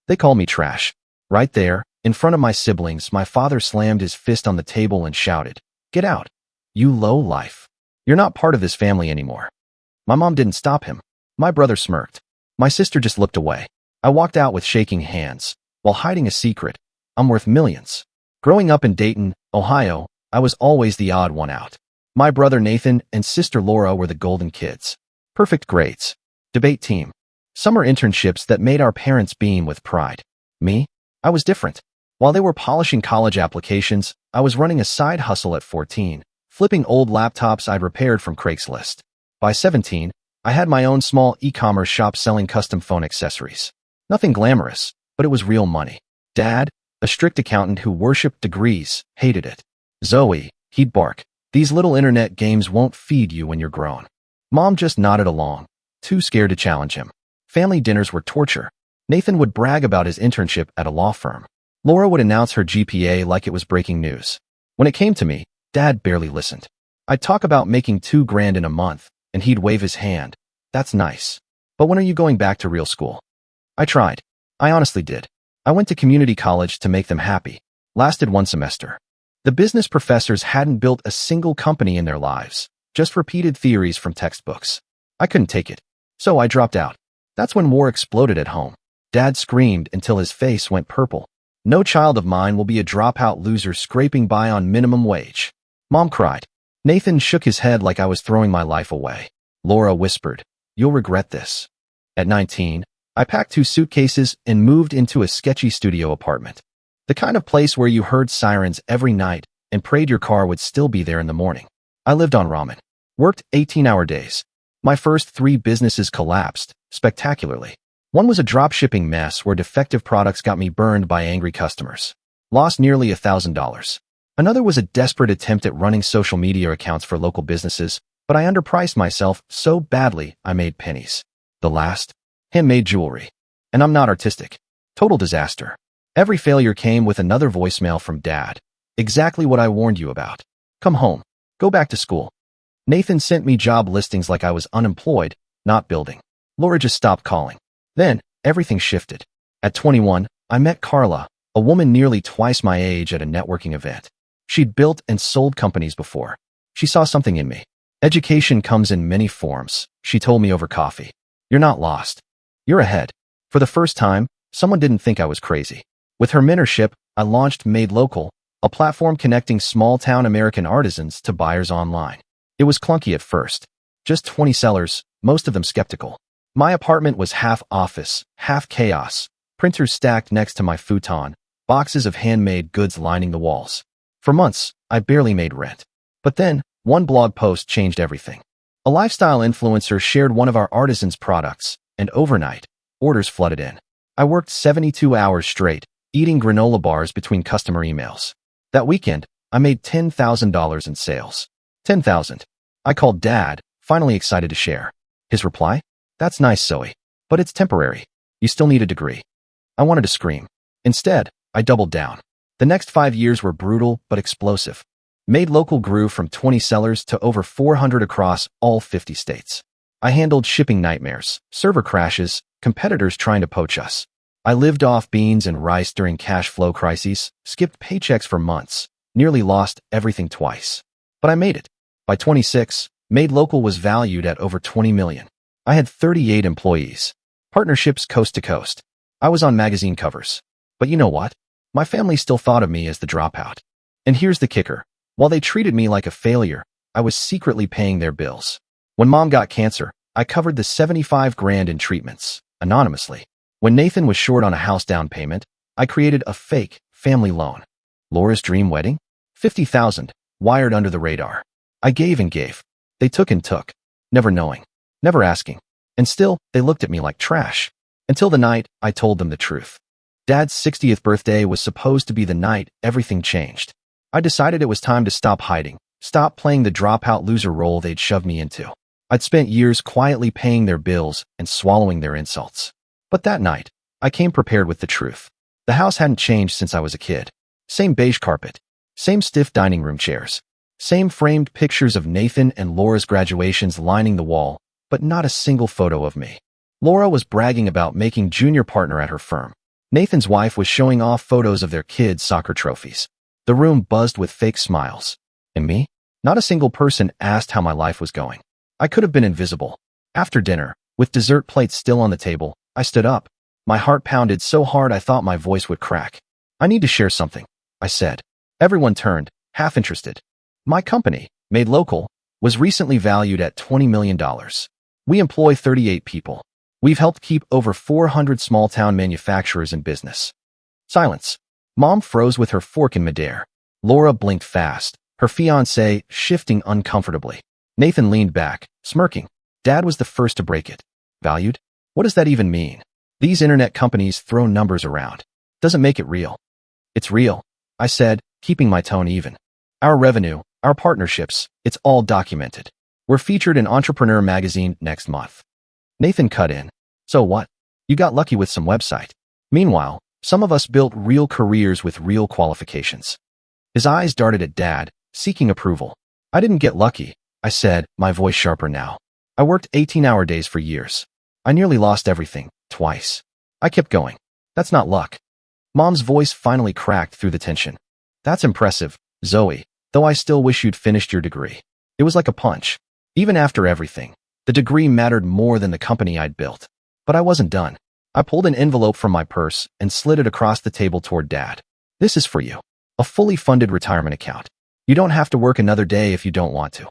They called me trash. Right there, in front of my siblings, my father slammed his fist on the table and shouted, "Get out, you low life. You're not part of this family anymore." My mom didn't stop him. My brother smirked. My sister just looked away. I walked out with shaking hands, while hiding a secret. I'm worth millions. Growing up in Dayton, Ohio, I was always the odd one out. My brother Nathan and sister Laura were the golden kids. Perfect grades. Debate team. Summer internships that made our parents beam with pride. Me? I was different. While they were polishing college applications, I was running a side hustle at 14, flipping old laptops I'd repaired from Craigslist. By 17, I had my own small e-commerce shop selling custom phone accessories. Nothing glamorous, but it was real money. Dad, a strict accountant who worshipped degrees, hated it. "Zoe," he'd bark, "these little internet games won't feed you when you're grown." Mom just nodded along, too scared to challenge him. Family dinners were torture. Nathan would brag about his internship at a law firm. Laura would announce her GPA like it was breaking news. When it came to me, Dad barely listened. I'd talk about making $2,000 in a month, and he'd wave his hand. "That's nice. But when are you going back to real school?" I tried. I honestly did. I went to community college to make them happy. Lasted one semester. The business professors hadn't built a single company in their lives, just repeated theories from textbooks. I couldn't take it. So I dropped out. That's when war exploded at home. Dad screamed until his face went purple. "No child of mine will be a dropout loser scraping by on minimum wage." Mom cried. Nathan shook his head like I was throwing my life away. Laura whispered, "You'll regret this." At 19, I packed 2 suitcases and moved into a sketchy studio apartment. The kind of place where you heard sirens every night and prayed your car would still be there in the morning. I lived on ramen. Worked 18-hour days. My first 3 businesses collapsed, spectacularly. One was a drop-shipping mess where defective products got me burned by angry customers. Lost nearly $1,000. Another was a desperate attempt at running social media accounts for local businesses, but I underpriced myself so badly I made pennies. The last? Handmade jewelry. And I'm not artistic. Total disaster. Every failure came with another voicemail from Dad. Exactly what I warned you about. Come home. Go back to school. Nathan sent me job listings like I was unemployed, not building. Laura just stopped calling. Then, everything shifted. At 21, I met Carla, a woman nearly twice my age at a networking event. She'd built and sold companies before. She saw something in me. "Education comes in many forms," she told me over coffee. "You're not lost. You're ahead." For the first time, someone didn't think I was crazy. With her mentorship, I launched Made Local, a platform connecting small-town American artisans to buyers online. It was clunky at first. Just 20 sellers, most of them skeptical. My apartment was half office, half chaos, printers stacked next to my futon, boxes of handmade goods lining the walls. For months, I barely made rent. But then, one blog post changed everything. A lifestyle influencer shared one of our artisans' products, and overnight, orders flooded in. I worked 72 hours straight, eating granola bars between customer emails. That weekend, I made $10,000 in sales. 10,000. I called Dad, finally excited to share. His reply? "That's nice, Zoe, but it's temporary. You still need a degree." I wanted to scream. Instead, I doubled down. The next 5 years were brutal but explosive. Made Local grew from 20 sellers to over 400 across all 50 states. I handled shipping nightmares, server crashes, competitors trying to poach us. I lived off beans and rice during cash flow crises, skipped paychecks for months, nearly lost everything twice. But I made it. By 26, Made Local was valued at over $20 million. I had 38 employees. Partnerships coast to coast. I was on magazine covers. But you know what? My family still thought of me as the dropout. And here's the kicker. While they treated me like a failure, I was secretly paying their bills. When Mom got cancer, I covered the $75,000 in treatments, anonymously. When Nathan was short on a house down payment, I created a fake family loan. Laura's dream wedding? $50,000, wired under the radar. I gave and gave. They took and took, never knowing, never asking. And still, they looked at me like trash. Until the night I told them the truth. Dad's 60th birthday was supposed to be the night everything changed. I decided it was time to stop hiding, stop playing the dropout loser role they'd shoved me into. I'd spent years quietly paying their bills and swallowing their insults. But that night, I came prepared with the truth. The house hadn't changed since I was a kid. Same beige carpet, same stiff dining room chairs, same framed pictures of Nathan and Laura's graduations lining the wall, but not a single photo of me. Laura was bragging about making junior partner at her firm. Nathan's wife was showing off photos of their kids' soccer trophies. The room buzzed with fake smiles. And me? Not a single person asked how my life was going. I could have been invisible. After dinner, with dessert plates still on the table, I stood up. My heart pounded so hard I thought my voice would crack. I need to share something, I said. Everyone turned, half interested. My company, Made Local, was recently valued at $20 million. We employ 38 people. We've helped keep over 400 small-town manufacturers in business. Silence. Mom froze with her fork in midair. Laura blinked fast, her fiancé shifting uncomfortably. Nathan leaned back, smirking. Dad was the first to break it. Valued? What does that even mean? These internet companies throw numbers around. Doesn't make it real. It's real, I said, keeping my tone even. Our revenue, our partnerships, it's all documented. We're featured in Entrepreneur magazine next month. Nathan cut in. So what? You got lucky with some website. Meanwhile, some of us built real careers with real qualifications. His eyes darted at Dad, seeking approval. I didn't get lucky, I said, my voice sharper now. I worked 18-hour days for years. I nearly lost everything, twice. I kept going. That's not luck. Mom's voice finally cracked through the tension. That's impressive, Zoe, though I still wish you'd finished your degree. It was like a punch. Even after everything, the degree mattered more than the company I'd built. But I wasn't done. I pulled an envelope from my purse and slid it across the table toward Dad. This is for you. A fully funded retirement account. You don't have to work another day if you don't want to.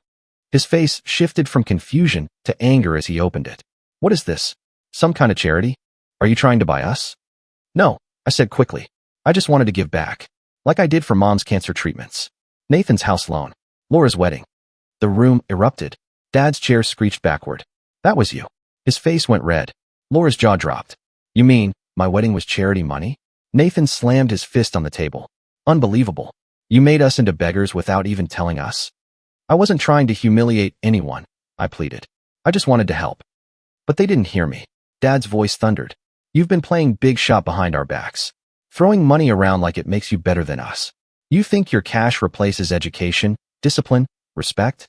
His face shifted from confusion to anger as he opened it. What is this? Some kind of charity? Are you trying to buy us? No, I said quickly. I just wanted to give back. Like I did for Mom's cancer treatments. Nathan's house loan. Laura's wedding. The room erupted. Dad's chair screeched backward. That was you. His face went red. Laura's jaw dropped. You mean, my wedding was charity money? Nathan slammed his fist on the table. Unbelievable. You made us into beggars without even telling us. I wasn't trying to humiliate anyone, I pleaded. I just wanted to help. But they didn't hear me. Dad's voice thundered. You've been playing big shot behind our backs. Throwing money around like it makes you better than us. You think your cash replaces education, discipline, respect?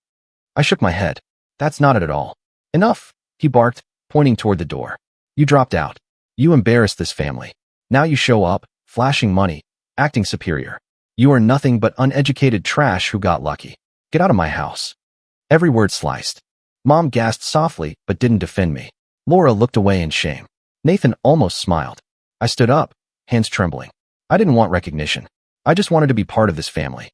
I shook my head. That's not it at all. Enough, he barked, pointing toward the door. You dropped out. You embarrassed this family. Now you show up, flashing money, acting superior. You are nothing but uneducated trash who got lucky. Get out of my house. Every word sliced. Mom gasped softly, but didn't defend me. Laura looked away in shame. Nathan almost smiled. I stood up, hands trembling. I didn't want recognition. I just wanted to be part of this family.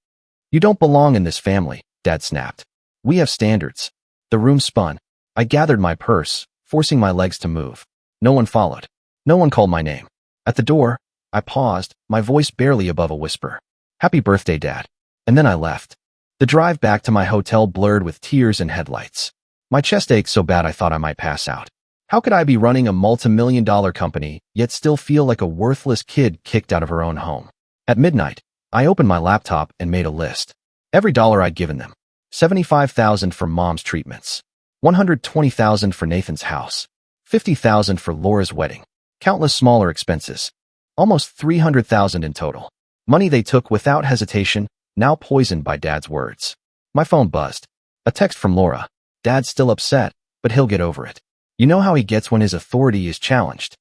You don't belong in this family, Dad snapped. We have standards. The room spun. I gathered my purse, forcing my legs to move. No one followed. No one called my name. At the door, I paused, my voice barely above a whisper. Happy birthday, Dad. And then I left. The drive back to my hotel blurred with tears and headlights. My chest ached so bad I thought I might pass out. How could I be running a multi-million-dollar company, yet still feel like a worthless kid kicked out of her own home? At midnight, I opened my laptop and made a list. Every dollar I'd given them. $75,000 for Mom's treatments. $120,000 for Nathan's house. $50,000 for Laura's wedding. Countless smaller expenses. Almost $300,000 in total. Money they took without hesitation, now poisoned by Dad's words. My phone buzzed. A text from Laura. Dad's still upset, but he'll get over it. You know how he gets when his authority is challenged.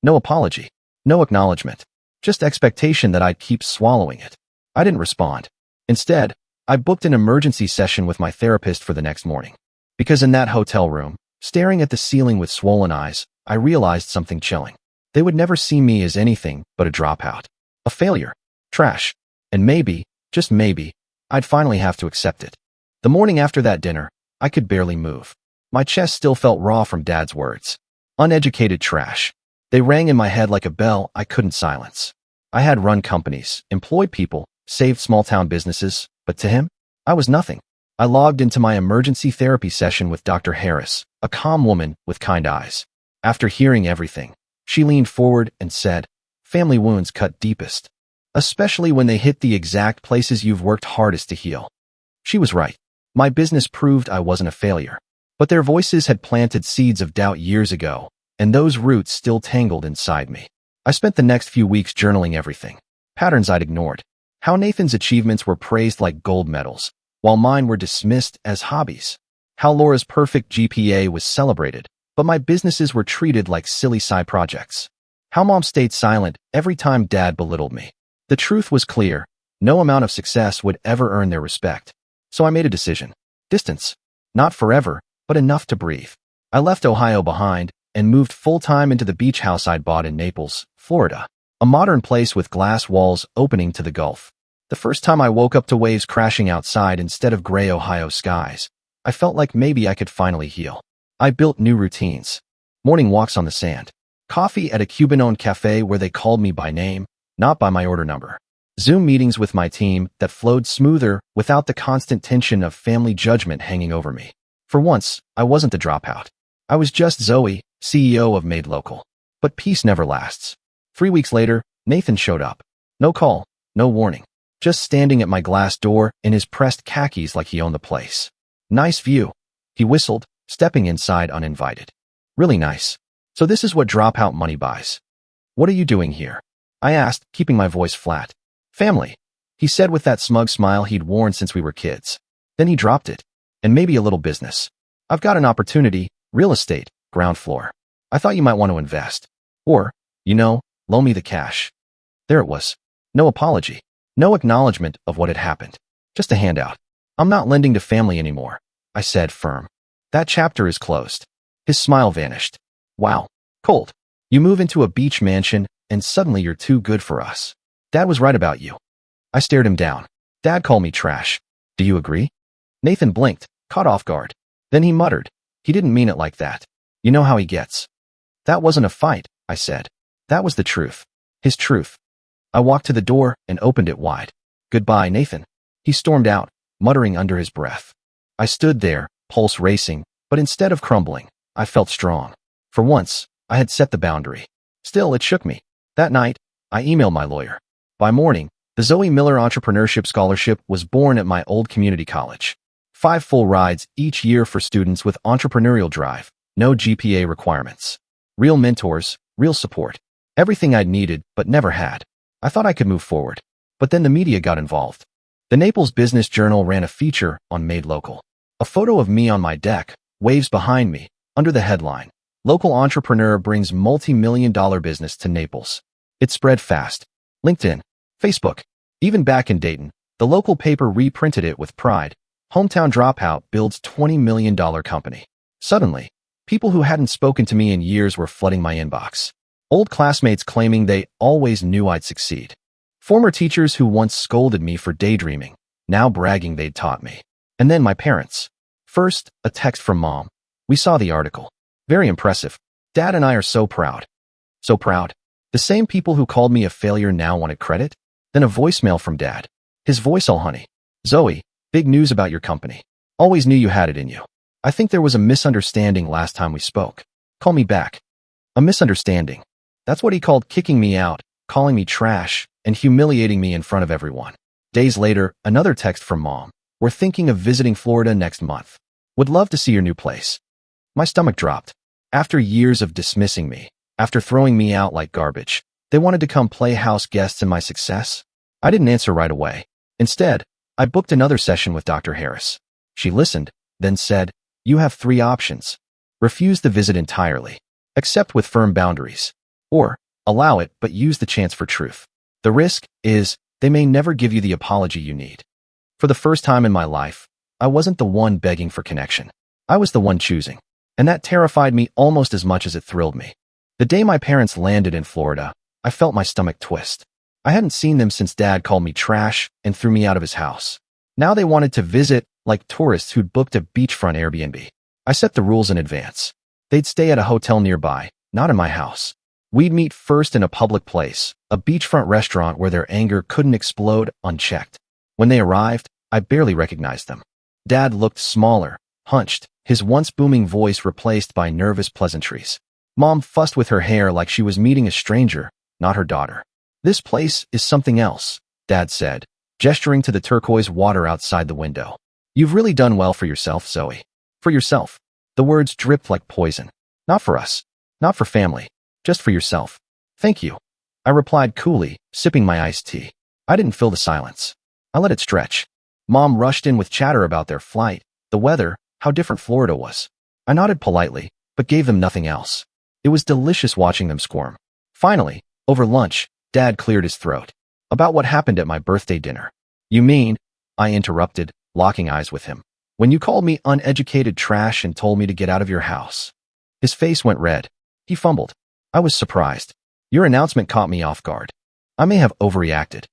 No apology. No acknowledgement. Just expectation that I'd keep swallowing it. I didn't respond. Instead, I booked an emergency session with my therapist for the next morning. Because in that hotel room, staring at the ceiling with swollen eyes, I realized something chilling. They would never see me as anything but a dropout. A failure. Trash. And maybe, just maybe, I'd finally have to accept it. The morning after that dinner, I could barely move. My chest still felt raw from Dad's words. Uneducated trash. They rang in my head like a bell I couldn't silence. I had run companies, employed people, saved small-town businesses, but to him, I was nothing. I logged into my emergency therapy session with Dr. Harris, a calm woman with kind eyes. After hearing everything, she leaned forward and said, family wounds cut deepest, especially when they hit the exact places you've worked hardest to heal. She was right. My business proved I wasn't a failure. But their voices had planted seeds of doubt years ago, and those roots still tangled inside me. I spent the next few weeks journaling everything. Patterns I'd ignored. How Nathan's achievements were praised like gold medals, while mine were dismissed as hobbies. How Laura's perfect GPA was celebrated, but my businesses were treated like silly side projects. How Mom stayed silent every time Dad belittled me. The truth was clear. No amount of success would ever earn their respect. So I made a decision. Distance. Not forever, but enough to breathe. I left Ohio behind and moved full-time into the beach house I'd bought in Naples, Florida. A modern place with glass walls opening to the Gulf. The first time I woke up to waves crashing outside instead of gray Ohio skies, I felt like maybe I could finally heal. I built new routines. Morning walks on the sand. Coffee at a Cuban-owned cafe where they called me by name, not by my order number. Zoom meetings with my team that flowed smoother without the constant tension of family judgment hanging over me. For once, I wasn't the dropout. I was just Zoe, CEO of Made Local. But peace never lasts. 3 weeks later, Nathan showed up. No call, no warning. Just standing at my glass door in his pressed khakis like he owned the place. Nice view. He whistled, stepping inside uninvited. Really nice. So this is what dropout money buys. What are you doing here? I asked, keeping my voice flat. Family, he said with that smug smile he'd worn since we were kids. Then he dropped it. And maybe a little business. I've got an opportunity, real estate, ground floor. I thought you might want to invest. Or, loan me the cash. There it was. No apology. No acknowledgement of what had happened. Just a handout. I'm not lending to family anymore, I said firm. That chapter is closed. His smile vanished. Wow. Cold. You move into a beach mansion and suddenly you're too good for us. Dad was right about you. I stared him down. Dad called me trash. Do you agree? Nathan blinked, caught off guard. Then he muttered. He didn't mean it like that. You know how he gets. That wasn't a fight, I said. That was the truth. His truth. I walked to the door and opened it wide. Goodbye, Nathan. He stormed out, muttering under his breath. I stood there, pulse racing, but instead of crumbling, I felt strong. For once, I had set the boundary. Still, it shook me. That night, I emailed my lawyer. By morning, the Zoe Miller Entrepreneurship Scholarship was born at my old community college. 5 full rides each year for students with entrepreneurial drive, no GPA requirements. Real mentors, real support. Everything I'd needed but never had. I thought I could move forward. But then the media got involved. The Naples Business Journal ran a feature on Made Local. A photo of me on my deck, waves behind me, under the headline, Local Entrepreneur Brings Multi-Million-Dollar Business to Naples. It spread fast. LinkedIn, Facebook. Even back in Dayton, the local paper reprinted it with pride. Hometown dropout builds $20 million company. Suddenly, people who hadn't spoken to me in years were flooding my inbox. Old classmates claiming they always knew I'd succeed. Former teachers who once scolded me for daydreaming, now bragging they'd taught me. And then my parents. First, a text from Mom. We saw the article. Very impressive. Dad and I are so proud. So proud. The same people who called me a failure now wanted credit? Then a voicemail from Dad. His voice all honey. Zoe, big news about your company. Always knew you had it in you. I think there was a misunderstanding last time we spoke. Call me back. A misunderstanding. That's what he called kicking me out, calling me trash, and humiliating me in front of everyone. Days later, another text from Mom. We're thinking of visiting Florida next month. Would love to see your new place. My stomach dropped. After years of dismissing me, after throwing me out like garbage, they wanted to come play house guests in my success. I didn't answer right away. Instead, I booked another session with Dr. Harris. She listened, then said, you have 3 options. Refuse the visit entirely. Accept with firm boundaries. Or, allow it but use the chance for truth. The risk is, they may never give you the apology you need. For the first time in my life, I wasn't the one begging for connection. I was the one choosing. And that terrified me almost as much as it thrilled me. The day my parents landed in Florida, I felt my stomach twist. I hadn't seen them since Dad called me trash and threw me out of his house. Now they wanted to visit, like tourists who'd booked a beachfront Airbnb. I set the rules in advance. They'd stay at a hotel nearby, not in my house. We'd meet first in a public place, a beachfront restaurant where their anger couldn't explode unchecked. When they arrived, I barely recognized them. Dad looked smaller, hunched, his once booming voice replaced by nervous pleasantries. Mom fussed with her hair like she was meeting a stranger, not her daughter. This place is something else, Dad said, gesturing to the turquoise water outside the window. You've really done well for yourself, Zoe. For yourself. The words dripped like poison. Not for us. Not for family. Just for yourself. Thank you. I replied coolly, sipping my iced tea. I didn't fill the silence. I let it stretch. Mom rushed in with chatter about their flight, the weather, how different Florida was. I nodded politely, but gave them nothing else. It was delicious watching them squirm. Finally, over lunch, Dad cleared his throat. About what happened at my birthday dinner. You mean, I interrupted, locking eyes with him, when you called me uneducated trash and told me to get out of your house? His face went red. He fumbled. I was surprised. Your announcement caught me off guard. I may have overreacted.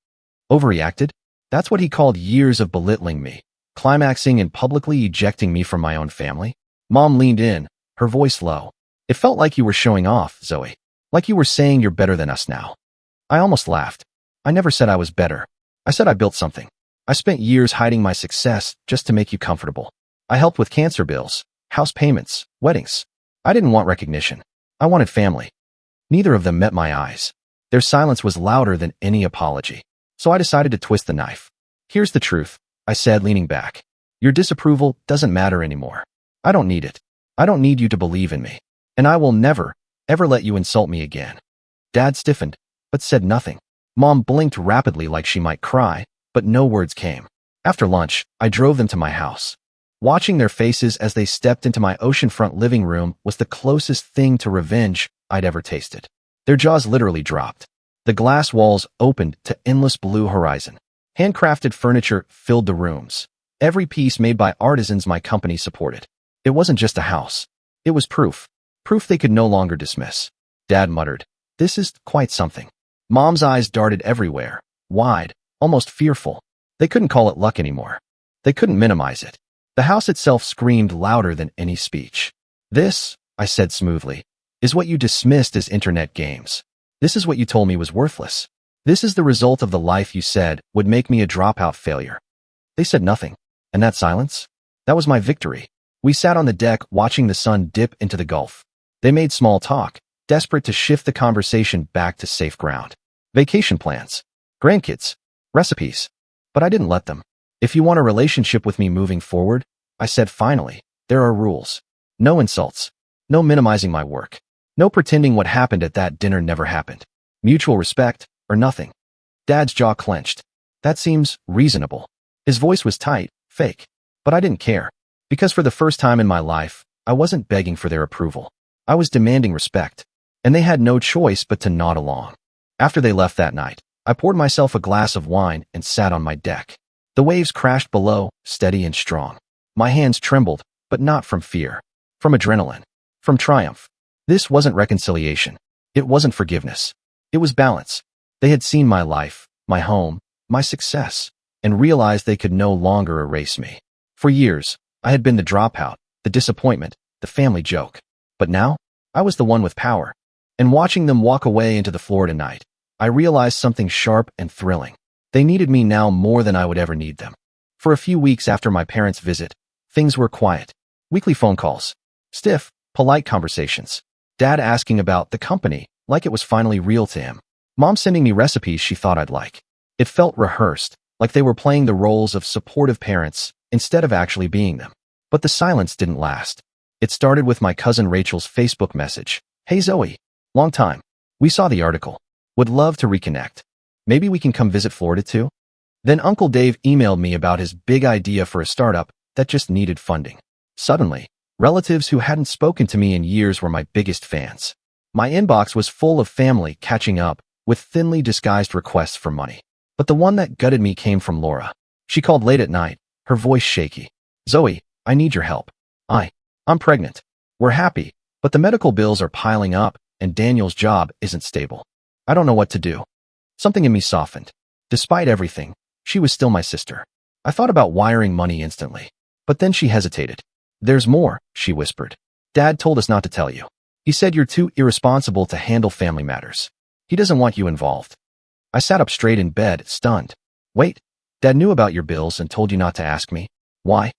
Overreacted? That's what he called years of belittling me, climaxing and publicly ejecting me from my own family? Mom leaned in, her voice low. It felt like you were showing off, Zoe. Like you were saying you're better than us now. I almost laughed. I never said I was better. I said I built something. I spent years hiding my success just to make you comfortable. I helped with cancer bills, house payments, weddings. I didn't want recognition. I wanted family. Neither of them met my eyes. Their silence was louder than any apology. So I decided to twist the knife. Here's the truth, I said, leaning back. Your disapproval doesn't matter anymore. I don't need it. I don't need you to believe in me. And I will never, ever let you insult me again. Dad stiffened, but said nothing. Mom blinked rapidly like she might cry, but no words came. After lunch, I drove them to my house. Watching their faces as they stepped into my oceanfront living room was the closest thing to revenge I'd ever tasted. Their jaws literally dropped. The glass walls opened to endless blue horizon. Handcrafted furniture filled the rooms. Every piece made by artisans my company supported. It wasn't just a house. It was proof. Proof they could no longer dismiss. Dad muttered, "This is quite something." Mom's eyes darted everywhere, wide, almost fearful. They couldn't call it luck anymore. They couldn't minimize it. The house itself screamed louder than any speech. "This," I said smoothly, "is what you dismissed as internet games. This is what you told me was worthless. This is the result of the life you said would make me a dropout failure." They said nothing. And that silence? That was my victory. We sat on the deck watching the sun dip into the Gulf. They made small talk, desperate to shift the conversation back to safe ground. Vacation plans, grandkids, recipes. But I didn't let them. "If you want a relationship with me moving forward," I said finally, "there are rules. No insults. No minimizing my work. No pretending what happened at that dinner never happened. Mutual respect, or nothing." Dad's jaw clenched. That seems reasonable. His voice was tight, fake. But I didn't care. Because for the first time in my life, I wasn't begging for their approval. I was demanding respect. And they had no choice but to nod along. After they left that night, I poured myself a glass of wine and sat on my deck. The waves crashed below, steady and strong. My hands trembled, but not from fear. From adrenaline. From triumph. This wasn't reconciliation. It wasn't forgiveness. It was balance. They had seen my life, my home, my success, and realized they could no longer erase me. For years, I had been the dropout, the disappointment, the family joke. But now, I was the one with power. And watching them walk away into the Florida night, I realized something sharp and thrilling. They needed me now more than I would ever need them. For a few weeks after my parents' visit, things were quiet. Weekly phone calls. Stiff, polite conversations. Dad asking about the company, like it was finally real to him. Mom sending me recipes she thought I'd like. It felt rehearsed, like they were playing the roles of supportive parents instead of actually being them. But the silence didn't last. It started with my cousin Rachel's Facebook message. "Hey Zoe, long time. We saw the article. Would love to reconnect. Maybe we can come visit Florida too?" Then Uncle Dave emailed me about his big idea for a startup that just needed funding. Suddenly, relatives who hadn't spoken to me in years were my biggest fans. My inbox was full of family catching up with thinly disguised requests for money. But the one that gutted me came from Laura. She called late at night, her voice shaky. "Zoe, I need your help. I'm pregnant. We're happy, but the medical bills are piling up and Daniel's job isn't stable. I don't know what to do." Something in me softened. Despite everything, she was still my sister. I thought about wiring money instantly. But then she hesitated. "There's more," she whispered. "Dad told us not to tell you. He said you're too irresponsible to handle family matters. He doesn't want you involved." I sat up straight in bed, stunned. "Wait, Dad knew about your bills and told you not to ask me? Why?"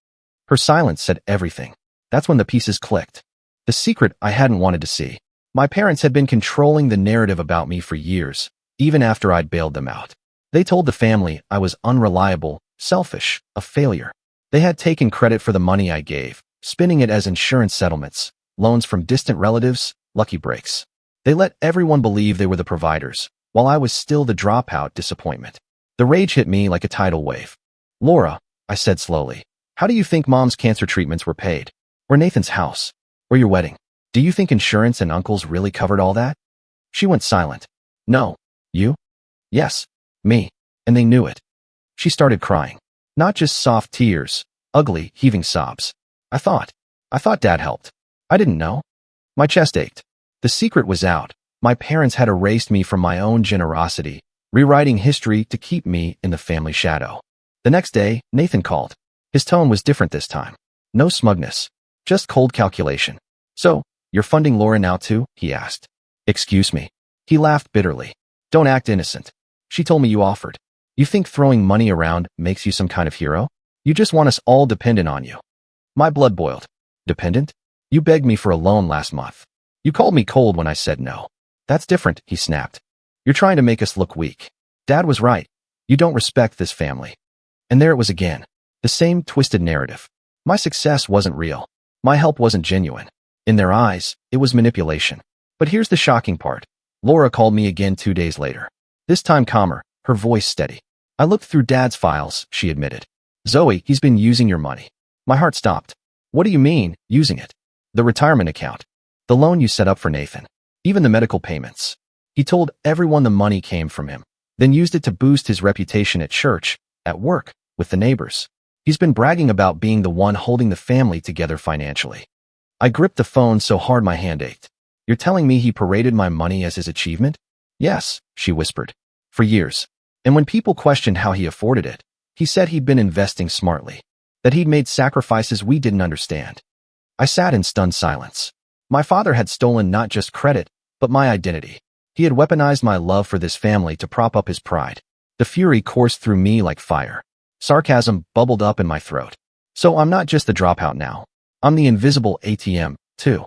Her silence said everything. That's when the pieces clicked. The secret I hadn't wanted to see. My parents had been controlling the narrative about me for years, even after I'd bailed them out. They told the family I was unreliable, selfish, a failure. They had taken credit for the money I gave, spinning it as insurance settlements, loans from distant relatives, lucky breaks. They let everyone believe they were the providers, while I was still the dropout disappointment. The rage hit me like a tidal wave. "Laura," I said slowly, "how do you think Mom's cancer treatments were paid? Or Nathan's house? Or your wedding? Do you think insurance and uncles really covered all that?" She went silent. No. You? Yes. Me. And they knew it. She started crying. Not just soft tears, ugly, heaving sobs. I thought Dad helped. I didn't know. My chest ached. The secret was out. My parents had erased me from my own generosity, rewriting history to keep me in the family shadow. The next day, Nathan called. His tone was different this time. No smugness. Just cold calculation. So, you're funding Laura now too? He asked. Excuse me. He laughed bitterly. Don't act innocent. She told me you offered. You think throwing money around makes you some kind of hero? You just want us all dependent on you. My blood boiled. Dependent? You begged me for a loan last month. You called me cold when I said no. That's different, he snapped. You're trying to make us look weak. Dad was right. You don't respect this family. And there it was again. The same twisted narrative. My success wasn't real. My help wasn't genuine. In their eyes, it was manipulation. But here's the shocking part. Laura called me again 2 days later. This time calmer, her voice steady. I looked through Dad's files, she admitted. Zoe, he's been using your money. My heart stopped. What do you mean, using it? The retirement account. The loan you set up for Nathan. Even the medical payments. He told everyone the money came from him, then used it to boost his reputation at church, at work, with the neighbors. He's been bragging about being the one holding the family together financially. I gripped the phone so hard my hand ached. You're telling me he paraded my money as his achievement? Yes, she whispered. For years. And when people questioned how he afforded it, he said he'd been investing smartly, that he'd made sacrifices we didn't understand. I sat in stunned silence. My father had stolen not just credit, but my identity. He had weaponized my love for this family to prop up his pride. The fury coursed through me like fire. Sarcasm bubbled up in my throat. So I'm not just the dropout now. I'm the invisible ATM, too.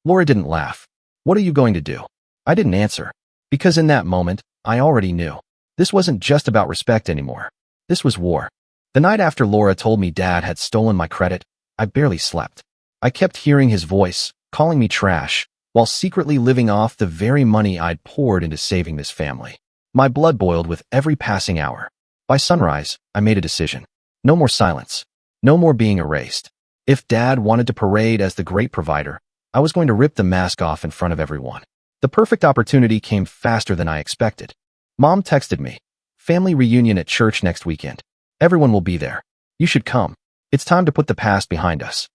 Laura didn't laugh. What are you going to do? I didn't answer. Because in that moment, I already knew. This wasn't just about respect anymore. This was war. The night after Laura told me Dad had stolen my credit, I barely slept. I kept hearing his voice, calling me trash, while secretly living off the very money I'd poured into saving this family. My blood boiled with every passing hour. By sunrise, I made a decision. No more silence. No more being erased. If Dad wanted to parade as the great provider, I was going to rip the mask off in front of everyone. The perfect opportunity came faster than I expected. Mom texted me. Family reunion at church next weekend. Everyone will be there. You should come. It's time to put the past behind us.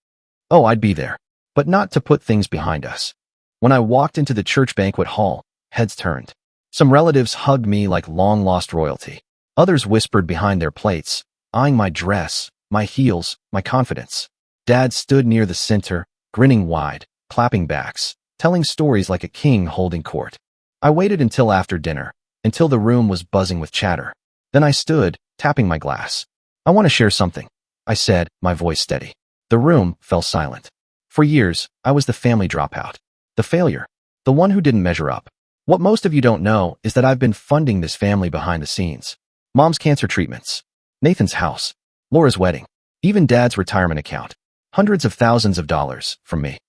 Oh, I'd be there. But not to put things behind us. When I walked into the church banquet hall, heads turned. Some relatives hugged me like long-lost royalty. Others whispered behind their plates, eyeing my dress, my heels, my confidence. Dad stood near the center, grinning wide, clapping backs, telling stories like a king holding court. I waited until after dinner, until the room was buzzing with chatter. Then I stood, tapping my glass. I want to share something, I said, my voice steady. The room fell silent. For years, I was the family dropout. The failure. The one who didn't measure up. What most of you don't know is that I've been funding this family behind the scenes. Mom's cancer treatments. Nathan's house. Laura's wedding. Even Dad's retirement account. Hundreds of thousands of dollars from me.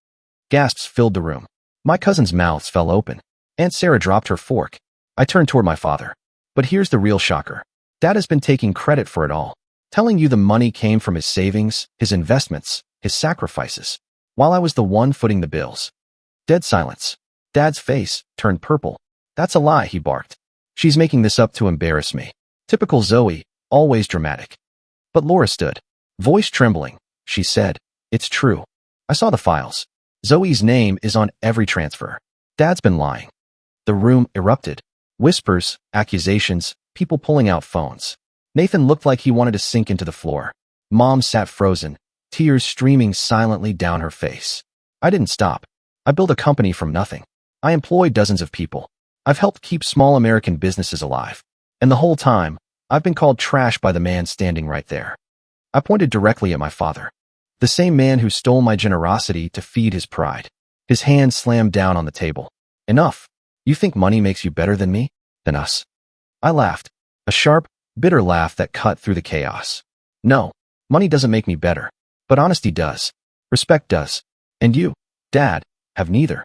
Gasps filled the room. My cousins' mouths fell open. Aunt Sarah dropped her fork. I turned toward my father. But here's the real shocker. Dad has been taking credit for it all. Telling you the money came from his savings, his investments, his sacrifices. While I was the one footing the bills. Dead silence. Dad's face turned purple. That's a lie, he barked. She's making this up to embarrass me. Typical Zoe, always dramatic. But Laura stood. Voice trembling, she said, it's true. I saw the files. Zoe's name is on every transfer. Dad's been lying. The room erupted. Whispers, accusations, people pulling out phones. Nathan looked like he wanted to sink into the floor. Mom sat frozen, tears streaming silently down her face. I didn't stop. I built a company from nothing. I employed dozens of people. I've helped keep small American businesses alive. And the whole time, I've been called trash by the man standing right there. I pointed directly at my father. The same man who stole my generosity to feed his pride. His hand slammed down on the table. Enough. You think money makes you better than me? Than us? I laughed. A sharp, bitter laugh that cut through the chaos. No, money doesn't make me better. But honesty does. Respect does. And you, Dad, have neither.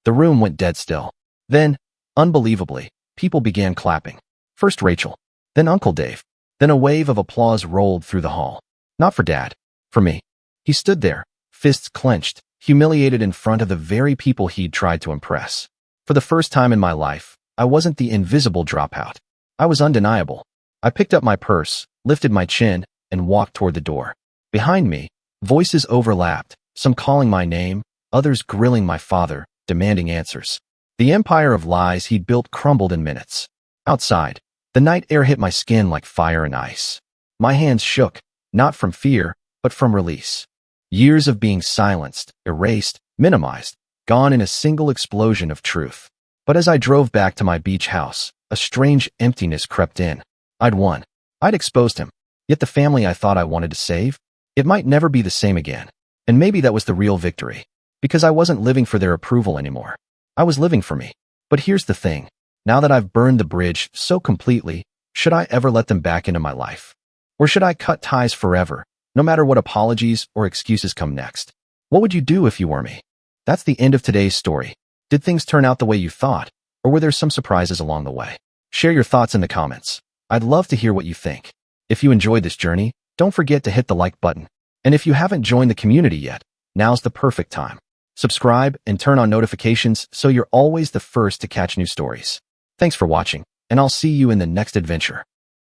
The room went dead still. Then, unbelievably, people began clapping. First Rachel, then Uncle Dave. Then a wave of applause rolled through the hall. Not for Dad. For me. He stood there, fists clenched, humiliated in front of the very people he'd tried to impress. For the first time in my life, I wasn't the invisible dropout. I was undeniable. I picked up my purse, lifted my chin, and walked toward the door. Behind me, voices overlapped, some calling my name, others grilling my father, demanding answers. The empire of lies he'd built crumbled in minutes. Outside, the night air hit my skin like fire and ice. My hands shook, not from fear, but from release. Years of being silenced, erased, minimized, gone in a single explosion of truth. But as I drove back to my beach house, a strange emptiness crept in. I'd won. I'd exposed him. Yet the family I thought I wanted to save? It might never be the same again. And maybe that was the real victory. Because I wasn't living for their approval anymore. I was living for me. But here's the thing. Now that I've burned the bridge so completely, should I ever let them back into my life? Or should I cut ties forever, no matter what apologies or excuses come next? What would you do if you were me? That's the end of today's story. Did things turn out the way you thought? Or were there some surprises along the way? Share your thoughts in the comments. I'd love to hear what you think. If you enjoyed this journey, don't forget to hit the like button. And if you haven't joined the community yet, now's the perfect time. Subscribe and turn on notifications so you're always the first to catch new stories. Thanks for watching, and I'll see you in the next adventure.